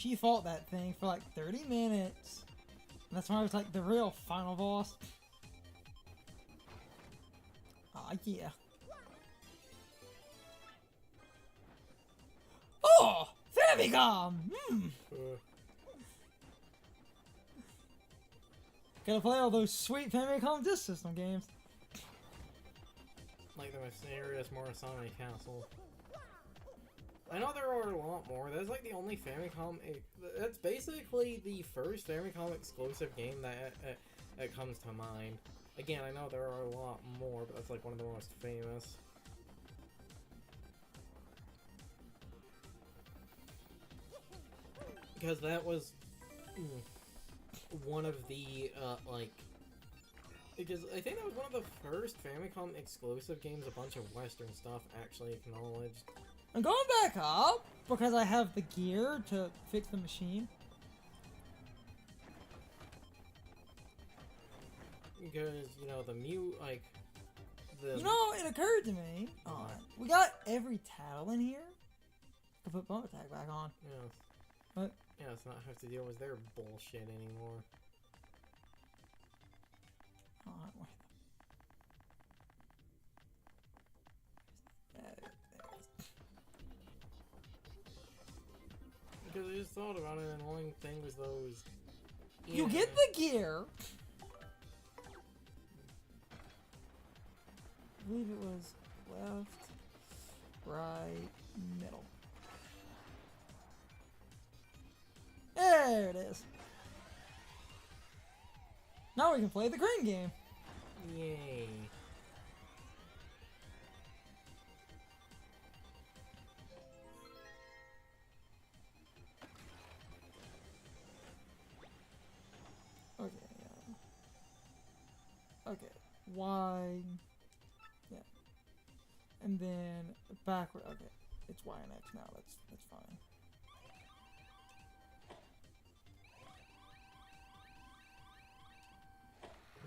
she fought that thing for like 30 minutes. And that's when I was like the real final boss. Ah, yeah. Oh! Famicom! Gotta play all those sweet Famicom Disk System games. Like the Mysterious Morrisani Castle. I know there are a lot more. That's like the only Famicom... That's basically the first Famicom exclusive game that comes to mind. Again, I know there are a lot more, but that's like one of the most famous. Because that was one of the, because I think that was one of the first Famicom exclusive games a bunch of Western stuff actually acknowledged. I'm going back up because I have the gear to fix the machine. Because, you know, the You know, it occurred to me. We got every tattle in here. I put bump attack back on. Yes. What? Yeah, let's not have to deal with their bullshit anymore. Wait. Because I just thought about it, and the only thing was those... Yeah. You get the gear! I believe it was left, right, middle. There it is. Now we can play the crane game. Yay. Okay, okay, Y, yeah, and then backward. Okay, it's Y and X now. That's fine.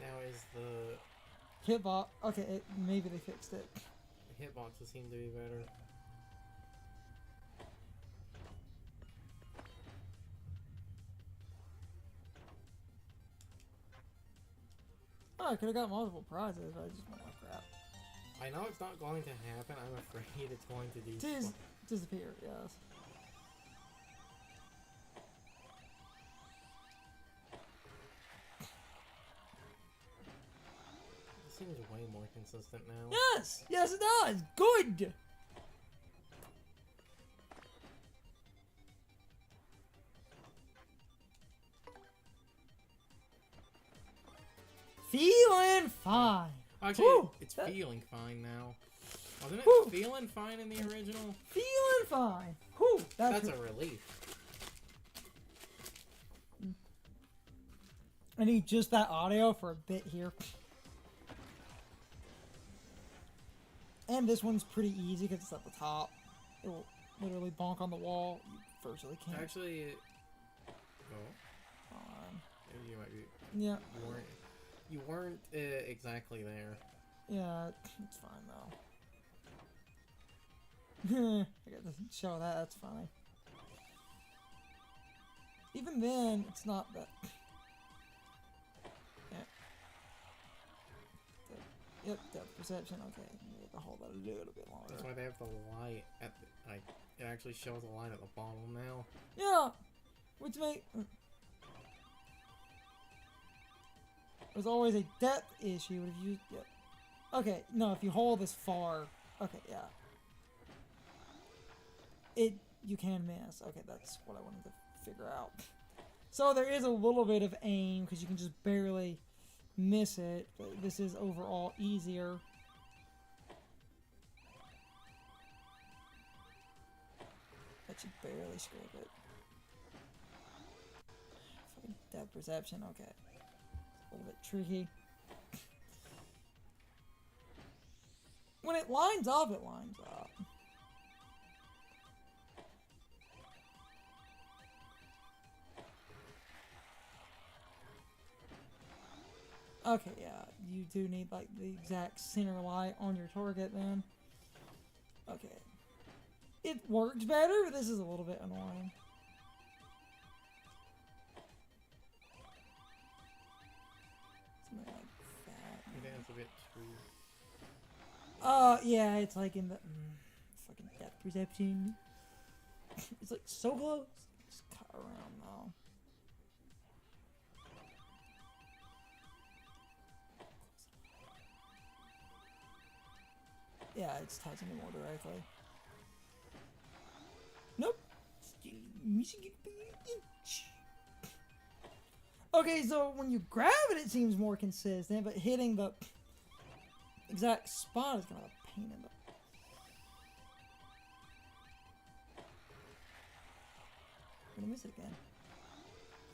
Now is the Hitbox. Okay, maybe they fixed it. hitboxes seem to be better. Oh, I could have got multiple prizes, but I just went, oh crap. I know it's not going to happen. I'm afraid it's going to Disappear, yes. It seems way more consistent now. Yes! Yes, it does! Good! Feeling fine. Actually, Woo! it's feeling fine now. Wasn't it Woo! feeling fine in the original? Feeling fine. Whew, That's a relief. I need just that audio for a bit here. And this one's pretty easy because it's at the top. It will literally bonk on the wall. You virtually can't. Actually, you might be. Yeah. You weren't exactly there. Yeah, it's fine though. I got to show that. That's funny. Even then, it's not that. Yeah. Yep, depth perception. Okay, we have to hold that a little bit longer. That's why they have the light at the, like, it actually shows the light at the bottom now. Yeah, which make there's always a depth issue if you. Yep. Okay, no, if you hold this far. Okay, yeah. You can miss. Okay, that's what I wanted to figure out. So there is a little bit of aim because you can just barely miss it, but this is overall easier. But you barely scrape it. Fucking depth perception, okay. It's a little bit tricky. When it lines up, it lines up. Okay, yeah, you do need like the exact center light on your target then. Okay. It works better, but this is a little bit annoying. bit too. Yeah, it's like in the fucking depth perception. It's like so close. Just cut around though. Yeah, it's touching it more directly. Nope. Okay, so when you grab it seems more consistent, but hitting the exact spot is kind of a pain in the... I'm gonna miss it again.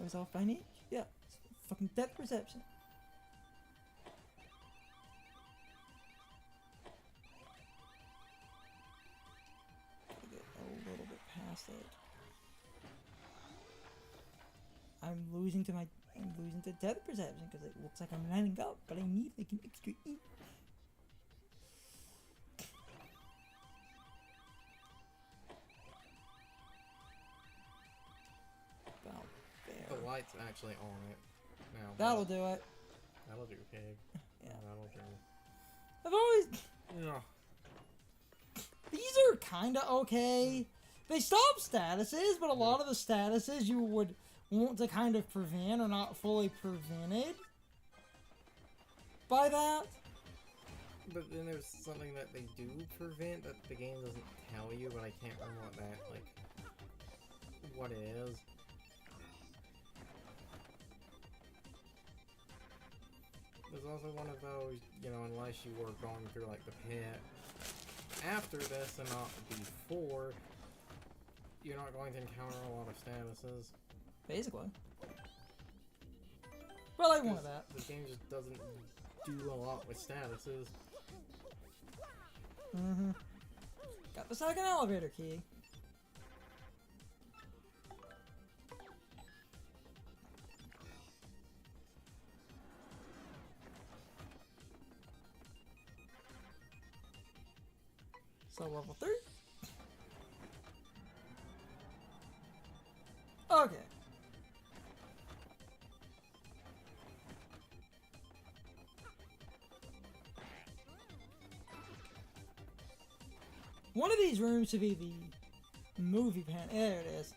I was off by an inch? Yeah. It's fucking depth perception. Gotta get a little bit past it. I'm losing to depth perception because it looks like I'm lining up, but I need like an extra inch. About there. The light's actually on it now. That'll do it. That'll do, pig. Yeah. That'll do. I've always... Yeah. These are kinda okay. They stop statuses, but a lot of the statuses you would want to kind of prevent are not fully prevented by that. But then there's something that they do prevent that the game doesn't tell you, but I can't remember what it is. There's also one of those, you know, unless you were going through like the pit after this and not before, you're not going to encounter a lot of statuses. Basically. Well, I wanted that. The game just doesn't do a lot with statuses. Mm-hmm. Got the second elevator key. So level 3. Okay. One of these rooms should be the movie pan. There it is.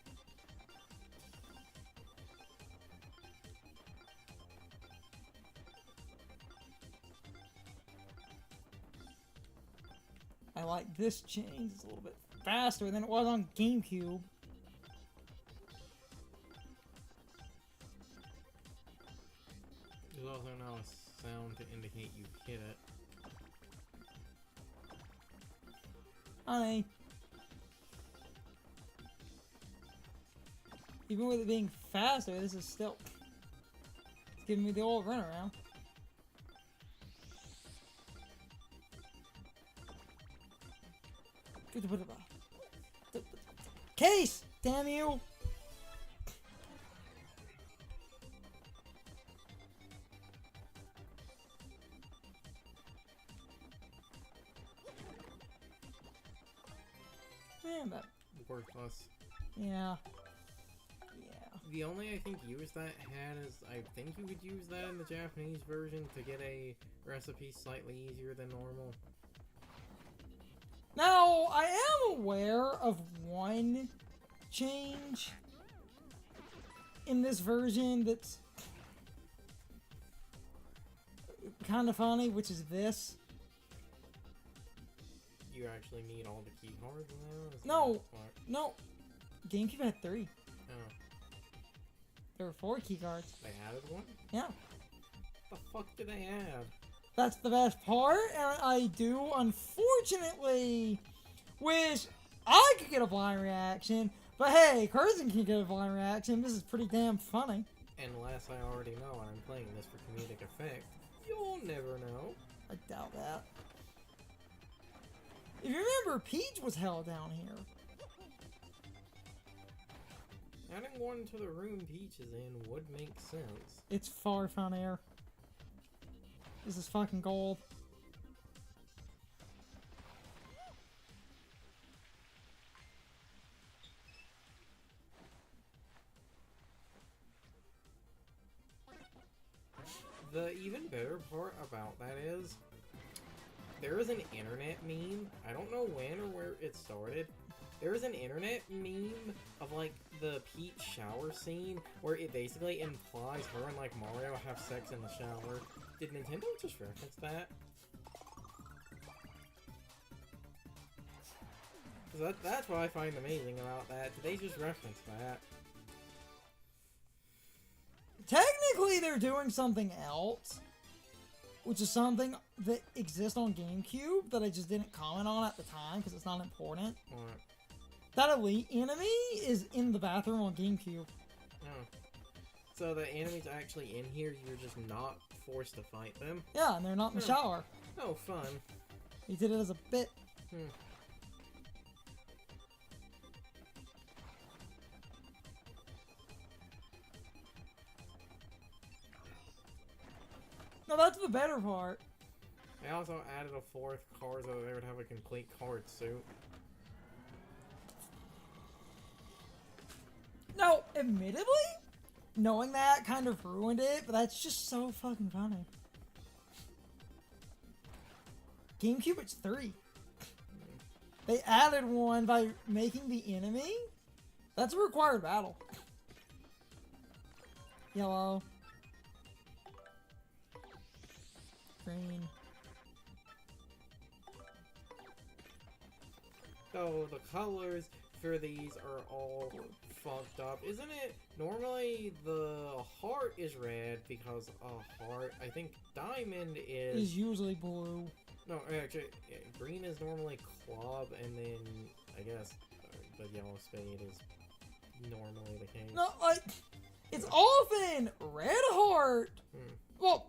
I like this change. It's a little bit faster than it was on GameCube. There's also now a sound to indicate you hit it. Honey. Even with it being faster, this is still... It's giving me the old runaround. Case! Damn you! Man, that... Worthless. Yeah. The only, I think, use that had is, I think you would use that in the Japanese version to get a recipe slightly easier than normal. Now, I am aware of one change in this version that's kind of funny, which is this. You actually need all the key cards now? No. GameCube had 3. Oh. There were 4 key cards. They added one? Yeah. The fuck did they add? That's the best part, and I do, unfortunately, wish I could get a blind reaction, but hey, Curzon can get a blind reaction. This is pretty damn funny. Unless I already know and I'm playing this for comedic effect. You'll never know. I doubt that. If you remember, Peach was held down here. Adding one to the room Peach is in would make sense. It's far funnier. This is fucking gold. The even better part about that is, there is an internet meme, I don't know when or where it started, there is an internet meme of like the Peach shower scene where it basically implies her and like Mario have sex in the shower. Did Nintendo just reference that? 'Cause that's what I find amazing about that. Did they just reference that? Technically, they're doing something else, which is something that exists on GameCube that I just didn't comment on at the time because it's not important. What? That elite enemy is in the bathroom on GameCube. Oh. So the enemy's actually in here, you're just not forced to fight them? Yeah, and they're not in the shower. Oh, fun. He did it as a bit. No, that's the better part. They also added a fourth card so they would have a complete card suit. No, admittedly, knowing that kind of ruined it, but that's just so fucking funny. GameCube, it's 3. They added one by making the enemy. That's a required battle. Yellow. Green. So the colors for these are all fucked up. Isn't it? Normally the heart is red because a heart, I think diamond is Usually blue. No, actually, yeah, green is normally club, and then I guess the yellow spade is normally the case. No, like, it's often red heart. Well,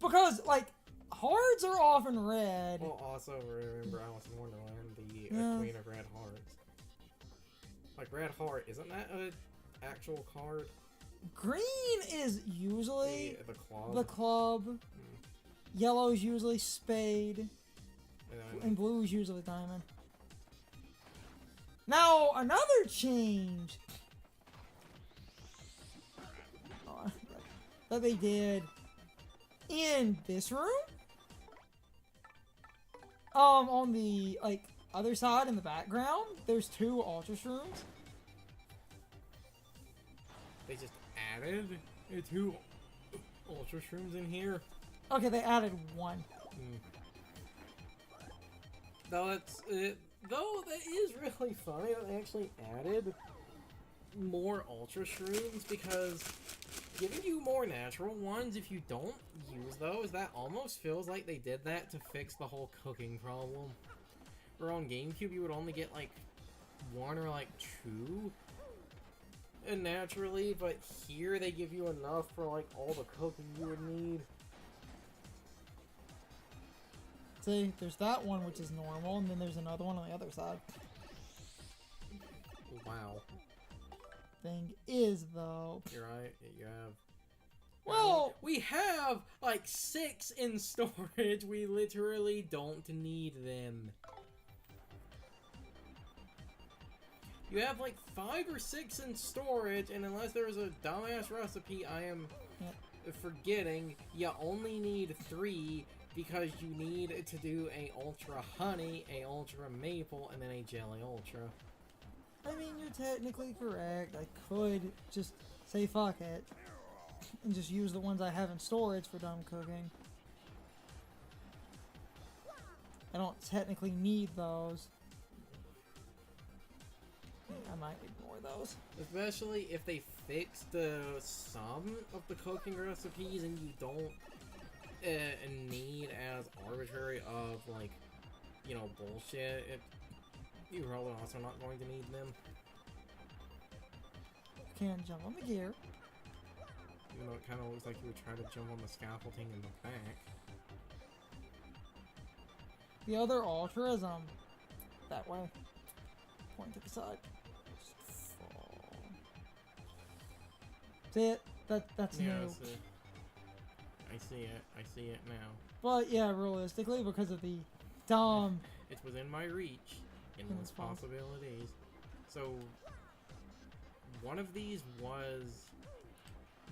because, like, hearts are often red. Well, also remember Alice in Wonderland, the Queen of Red Hearts. Like, red heart, isn't that an actual card? Green is usually the club. the club. Yellow is usually spade. And blue is usually diamond. Now, another change that they did in this room, on the, like, other side in the background, there's 2 Ultra Shrooms. They just added 2 Ultra Shrooms in here. Okay, they added 1. Though that is really funny that they actually added more Ultra Shrooms, because giving you more natural ones, if you don't use those, that almost feels like they did that to fix the whole cooking problem. Where on GameCube you would only get like 1 or like 2 and naturally, but here they give you enough for like all the cooking you would need. See, there's that one which is normal, and then there's another one on the other side. Wow. Thing is, though... You're right, you have... Well... We have, like, 6 in storage, we literally don't need them. You have, like, 5 or 6 in storage, and unless there is a dumbass recipe I am forgetting, you only need 3, because you need to do a Ultra Honey, a Ultra Maple, and then a Jelly Ultra. I mean, you're technically correct. I could just say fuck it and just use the ones I have in storage for dumb cooking. I don't technically need those. I might ignore those. Especially if they fix some of the cooking recipes and you don't need as arbitrary of, like, you know, bullshit. You're probably also not going to need them. Can't jump on the gear. Even though it kind of looks like you would try to jump on the scaffolding in the back. The other Ultra is, that way. Point to the side. Just fall. See it? That's new. I see it. I see it now. But yeah, realistically, because of the dumb... It was in my reach. Endless possibilities. So, one of these was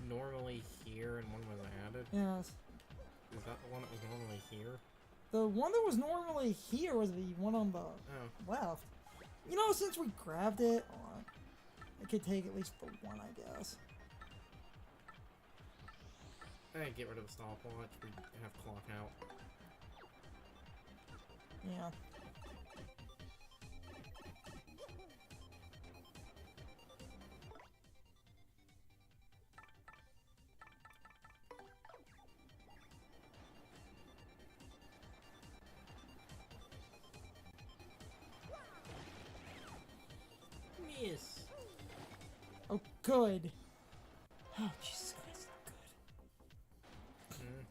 normally here and one was added? Yes. Is that the one that was normally here? The one that was normally here was the one on the left. You know, since we grabbed it, I could take at least the one, I guess. Hey, get rid of the stopwatch. We have clock out. Yeah. Miss. Oh, good. Oh, Jesus Christ, good.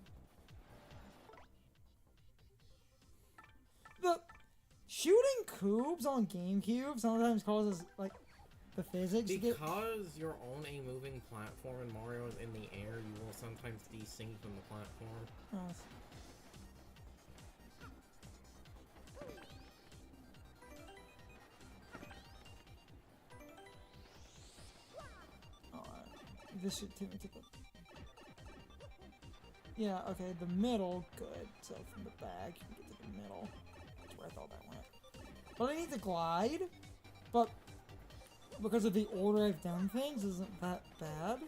The shooting cubes on GameCube sometimes causes, like, the physics to get... Because you're on a moving platform and Mario is in the air, you will sometimes desync from the platform. Yes. This should take me to the... Yeah, okay, the middle, good. So from the back, you can get to the middle. That's where I thought that went. But I need to glide. But because of the order I've done things, isn't that bad.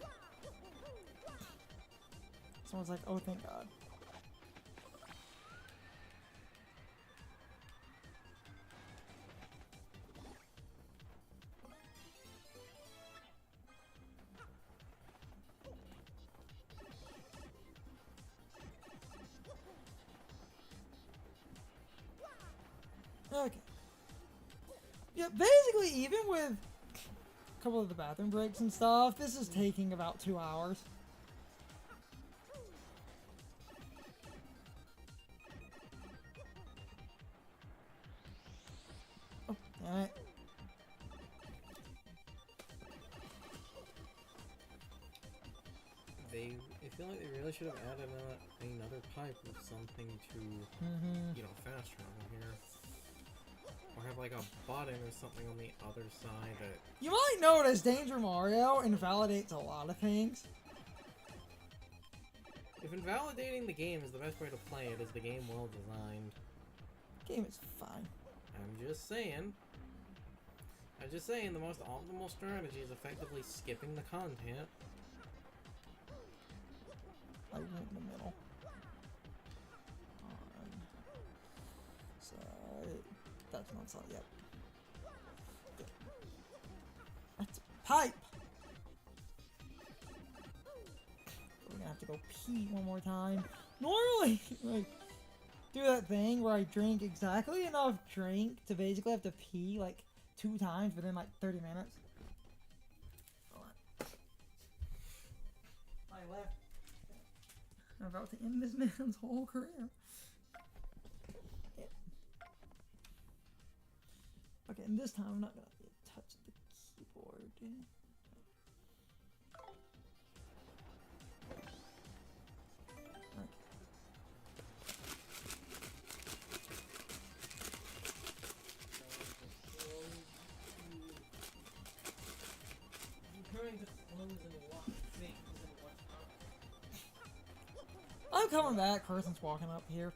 Someone's like, oh, thank God. Okay. Yeah, basically, even with a couple of the bathroom breaks and stuff, this is taking about 2 hours. Oh, damn it. I feel like they really should have added another pipe with something to, you know, fast travel here. Or have like a button or something on the other side that... You might notice Danger Mario invalidates a lot of things. If invalidating the game is the best way to play it, is the game well designed? Game is fine. I'm just saying, the most optimal strategy is effectively skipping the content. I went in the middle. So that's not solid yet. Good. That's a pipe. We're gonna have to go pee one more time. Normally, like, do that thing where I drink exactly enough drink to basically have to pee like 2 times within like 30 minutes. I left. I'm about to end this man's whole career. Yeah. Okay, and this time I'm not gonna touch the keyboard. I'm coming back. Carson's walking up here.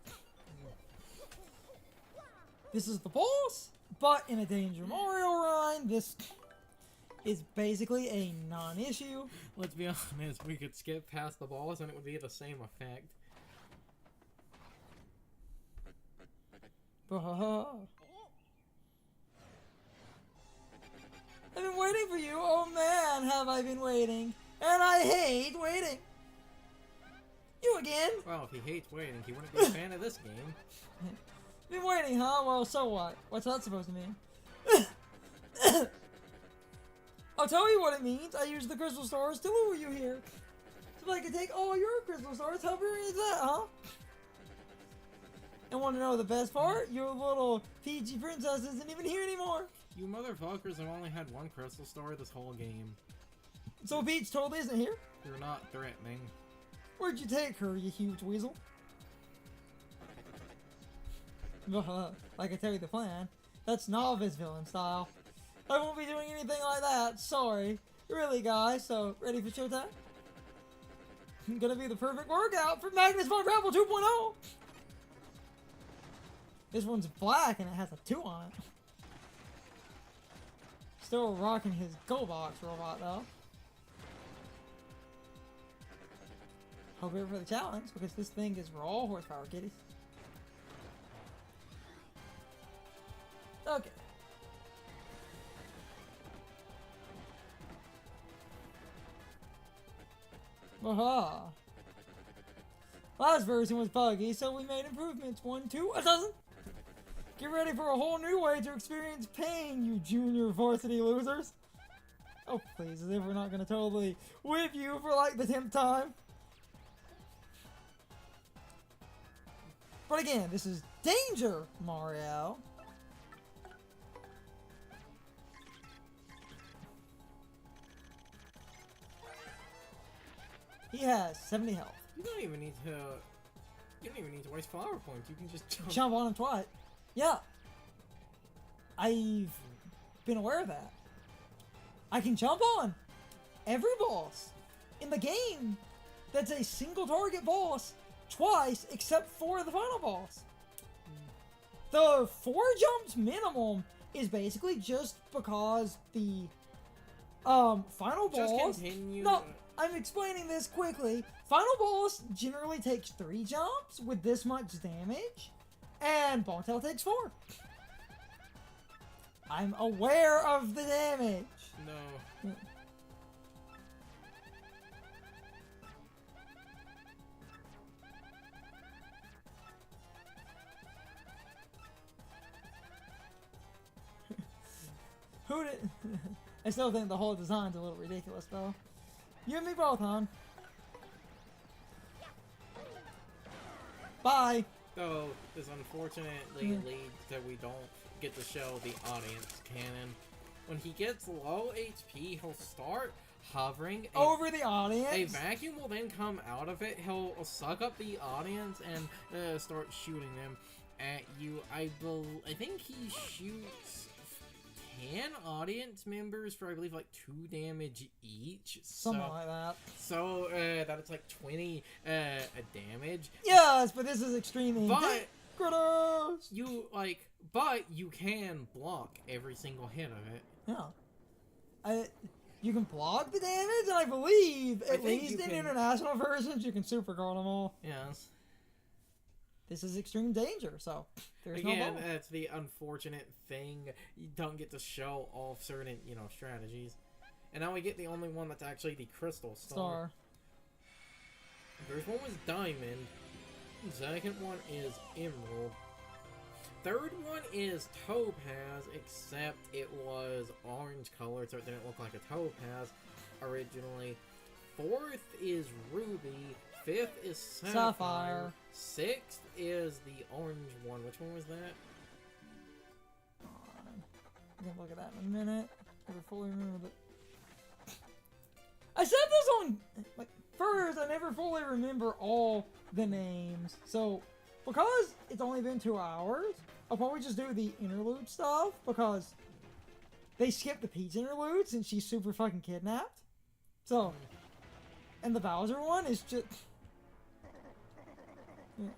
This is the boss, but in a Danger Mario run, this is basically a non-issue. Let's be honest, we could skip past the boss and it would be the same effect. I've been waiting for you. Oh man, have I been waiting. And I hate waiting. You again? Well, if he hates waiting, he wouldn't be a fan of this game. Been waiting, huh? Well, so what? What's that supposed to mean? I'll tell you what it means. I use the crystal stars to lure you here. So I can take all your crystal stars. How weird is that, huh? And want to know the best part? Your little Peachy princess isn't even here anymore. You motherfuckers have only had one crystal star this whole game. So Peach totally isn't here? You're not threatening. Where'd you take her, you huge weasel? Like I tell you the plan. That's novice villain style. I won't be doing anything like that. Sorry. Really, guys? So, ready for showtime? gonna be the perfect workout for Magnus Von Gravel 2.0. This one's black and it has a 2 on it. Still rocking his Go Box robot though. Hope you're for the challenge because this thing is raw horsepower, kiddies. Okay. Aha. Last version was buggy, so we made improvements. 1, 2, a dozen. Get ready for a whole new way to experience pain, you junior varsity losers. Oh, please, as if we're not gonna totally whip you for like the 10th time. But again, this is Danger Mario. He has 70 health. You don't even need to waste flower points. You can just Jump on him twice. Yeah. I've been aware of that. I can jump on every boss in the game that's a single target boss twice except for the final boss. The 4 jumps minimum is basically just because the final boss. Just continue. No, I'm explaining this quickly. Final boss generally takes 3 jumps with this much damage, and Bongtail takes 4. I'm aware of the damage. No. Who did? I still think the whole design's a little ridiculous, though. You and me both, hon. Bye. Though this unfortunately leads that we don't get to show the audience canon. When he gets low HP, he'll start hovering over the audience. A vacuum will then come out of it. He'll suck up the audience and start shooting them at you. I think he shoots 10 audience members for I believe like 2 damage each. Something like that. So that it's like 20 damage. Yes, but this is extremely but you can block every single hit of it. Yeah. You can block the damage, and I believe, at least in international versions, you can super guard them all. Yes. This is extreme danger, so there's no Again, that's the unfortunate thing. You don't get to show off certain, strategies. And now we get the only one that's actually the Crystal Star. First one was Diamond. Second one is Emerald. Third one is Topaz, except it was orange colored, so it didn't look like a topaz originally. Fourth is Ruby. Fifth is Sapphire. Sixth is the orange one. Which one was that? I'm gonna look at that in a minute. I never fully remember it. I said this on first. I never fully remember all the names, so because it's only been 2 hours, I'll probably just do the interlude stuff because they skipped the Peach interlude since she's super fucking kidnapped. So, and the Bowser one is just. Yeah.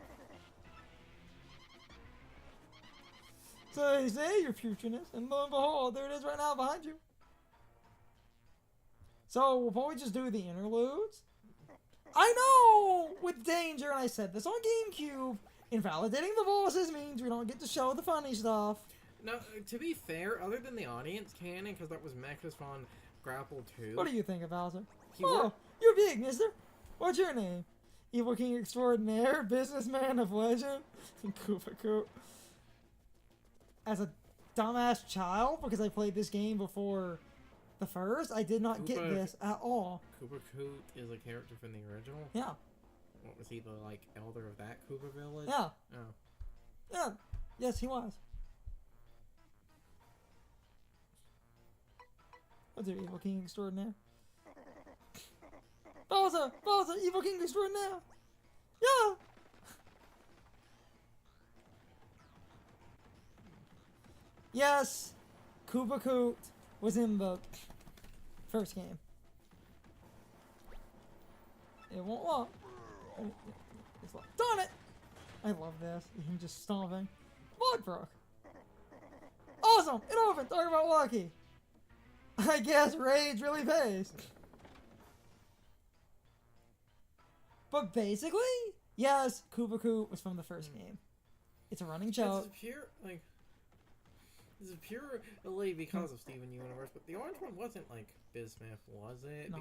So they say you're futureness, and lo and behold, there it is right now behind you. So we'll probably just do the interludes. I know! With Danger, and I said this on GameCube, invalidating the bosses means we don't get to show the funny stuff. No, to be fair, other than the audience canon, because that was Magnus Von Grapple 2. What do you think of Bowser? You're big, mister. What's your name? Evil King Extraordinaire, Businessman of Legend, and Koopa Koop. As a dumbass child, because I played this game before the first, I did not get this at all. Koopa Koop is a character from the original? Yeah. What, was he the, elder of that Koopa village? Yeah. Oh. Yeah. Yes, he was. What's your Evil King Extraordinaire? Bowser! Bowser! Evil King Extraordinaire! Yeah! Yes! Koopa Koop was in the first game. It won't lock. It's locked. Darn it! I love this. You can just stomping. Blood broke. Awesome! It opened! Talk about lucky. I guess rage really pays. But basically, yes, Kubaku was from the first game. It's a running joke. This is purely because of Steven Universe, but the orange one wasn't like Bismuth, was it? No.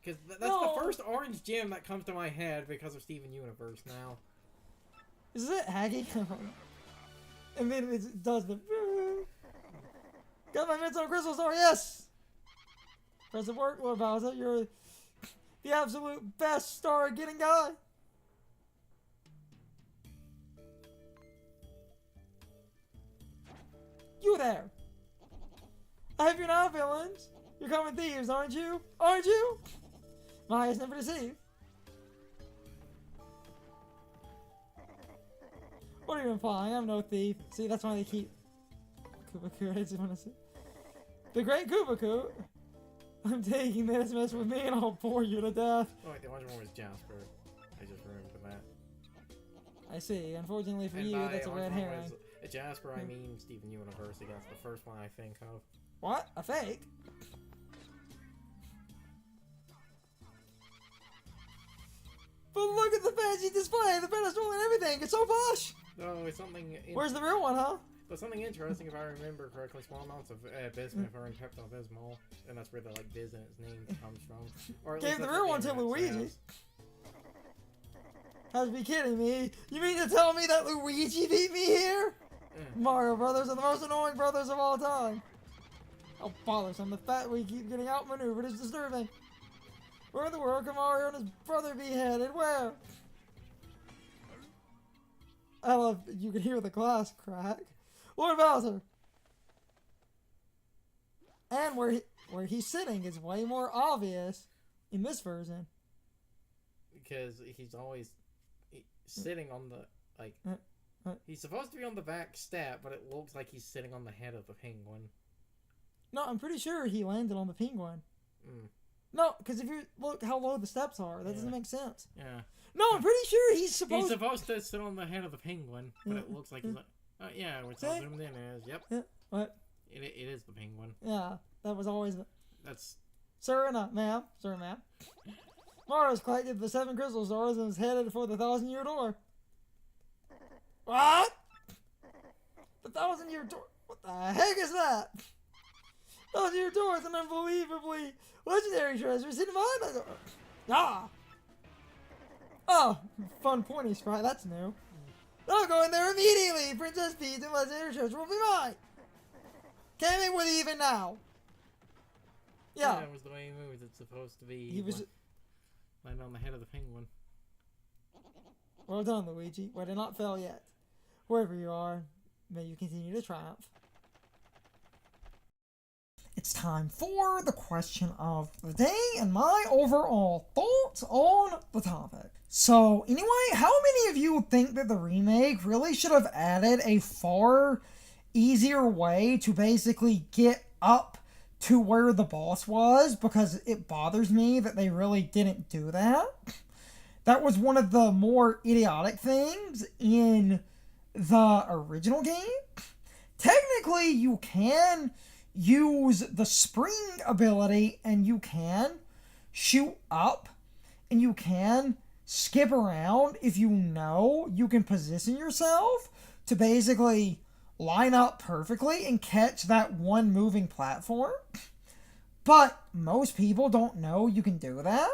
Because that's the first orange gem that comes to my head because of Steven Universe now. Is it Haggy? And then it does the... Got my mitts on a crystal star, yes! Press the work, Lord Bowser. You're the absolute best star getting guy. You there! I hope you're not villains. You're common thieves, aren't you? Aren't you? My eyes never deceive. What are you implying? I'm no thief. See, that's why they keep Kubaku. I just want to see. The Great Kubaku. I'm taking this mess with me and I'll bore you to death. Oh wait, the orange one was Jasper. I just remembered that. I see. Unfortunately for And you, by that's a red orange one herring. was Jasper, I mean Steven Universe. That's the first one I think of. What? A fake? But look at the fancy display, the pedestal and everything. It's so posh. No, it's something. Where's the real one, huh? But something interesting, if I remember correctly, small amounts of bismuth are in Pepto-Bismol, and that's where the like biz in its name comes from. Or at Gave least the that's real what one to internet Luigi. says. Has to be kidding me. You mean to tell me that Luigi beat me here? Mario Brothers are the most annoying brothers of all time. How bothersome. The fact we keep getting outmaneuvered is disturbing. Where in the world can Mario and his brother be headed? Where? I love you can hear the glass crack. Lord Bowser. And where he's sitting is way more obvious in this version. Because he's always sitting on the like. He's supposed to be on the back step, but it looks like he's sitting on the head of the penguin. No, I'm pretty sure he landed on the penguin. Mm. No, because if you look how low the steps are, that doesn't make sense. Yeah. No, I'm pretty sure he's supposed to sit on the head of the penguin, but it looks like he's like, yeah, which all zoomed in is, yep. Yeah, what? It is the penguin. Yeah, that was always the... That's... Sir and ma'am. Sir and ma'am. Mario's collected the 7 crystal stars and is headed for the 1,000-year door. What? The 1,000-year door? What the heck is that? 1,000-year door is an unbelievably legendary treasure sitting behind that door. Ah! Oh, fun pointy sprite, that's new. I'll go in there immediately! Princess Peach and legendary treasure will be mine! Can't make with even now! Yeah. That was the way he moves. It's supposed to be... He was... Land on the head of the penguin. Well done, Luigi. We did not fail yet. Wherever you are, may you continue to triumph. It's time for the question of the day and my overall thoughts on the topic. So, anyway, how many of you think that the remake really should have added a far easier way to basically get up to where the boss was? Because it bothers me that they really didn't do that. That was one of the more idiotic things in the original game. Technically, you can use the spring ability and you can shoot up and you can skip around if you know you can position yourself to basically line up perfectly and catch that one moving platform. But most people don't know you can do that.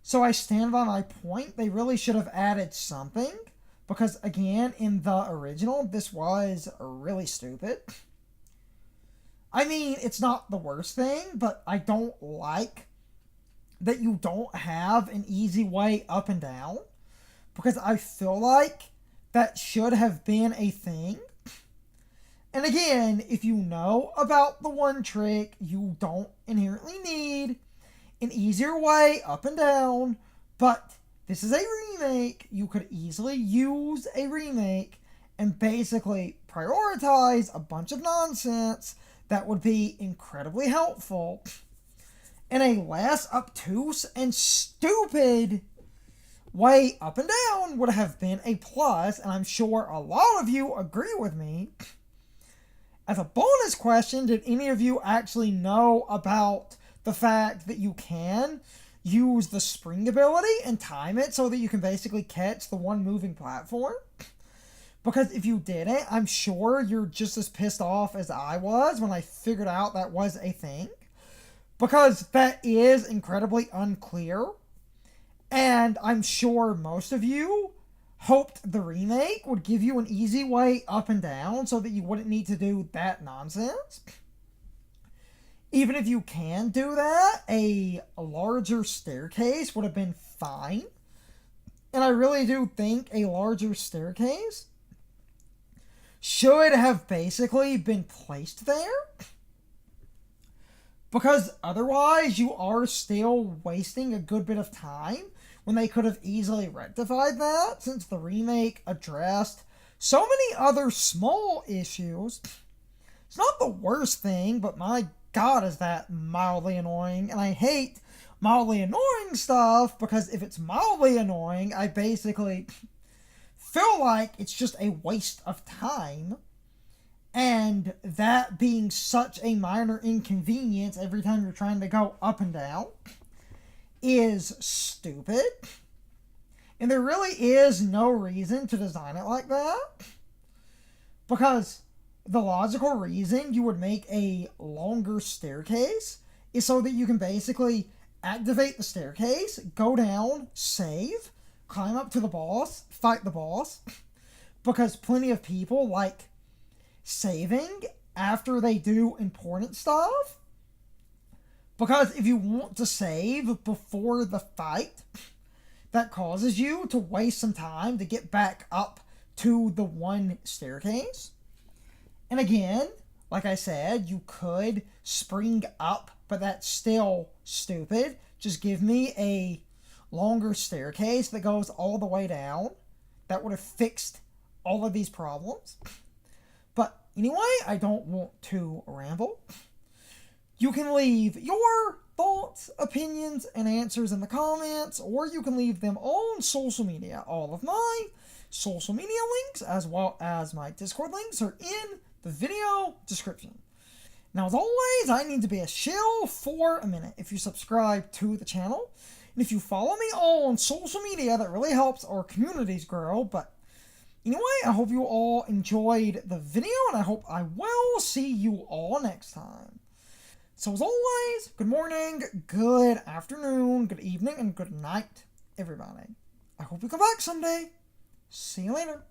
So I stand by my point. They really should have added something. Because, again, in the original, this was really stupid. I mean, it's not the worst thing, but I don't like that you don't have an easy way up and down. Because I feel like that should have been a thing. And again, if you know about the one trick, you don't inherently need an easier way up and down. But this is a remake. You could easily use a remake and basically prioritize a bunch of nonsense that would be incredibly helpful. in a less obtuse and stupid way up and down would have been a plus, and I'm sure a lot of you agree with me. As a bonus question, did any of you actually know about the fact that you can use the spring ability and time it so that you can basically catch the one moving platform? Because if you didn't, I'm sure you're just as pissed off as I was when I figured out that was a thing. Because that is incredibly unclear. And I'm sure most of you hoped the remake would give you an easy way up and down so that you wouldn't need to do that nonsense. Even if you can do that, a larger staircase would have been fine. And I really do think a larger staircase should have basically been placed there. Because otherwise, you are still wasting a good bit of time when they could have easily rectified that, since the remake addressed so many other small issues. It's not the worst thing, but my god, is that mildly annoying. And I hate mildly annoying stuff, because if it's mildly annoying, I basically feel like it's just a waste of time. And that being such a minor inconvenience every time you're trying to go up and down is stupid. And there really is no reason to design it like that. Because the logical reason you would make a longer staircase is so that you can basically activate the staircase, go down, save, climb up to the boss, fight the boss. Because plenty of people like saving after they do important stuff. Because if you want to save before the fight, that causes you to waste some time to get back up to the one staircase. And again, like I said, you could spring up, but that's still stupid. Just give me a longer staircase that goes all the way down. That would have fixed all of these problems. But anyway, I don't want to ramble. You can leave your thoughts, opinions, and answers in the comments, or you can leave them on social media. All of my social media links, as well as my Discord links, are in the video description. Now, as always, I need to be a shill for a minute. If you subscribe to the channel, and if you follow me on social media, that really helps our communities grow. But anyway, I hope you all enjoyed the video, and I hope I will see you all next time. So as always, good morning, good afternoon, good evening, and good night, everybody. I hope you come back someday. See you later.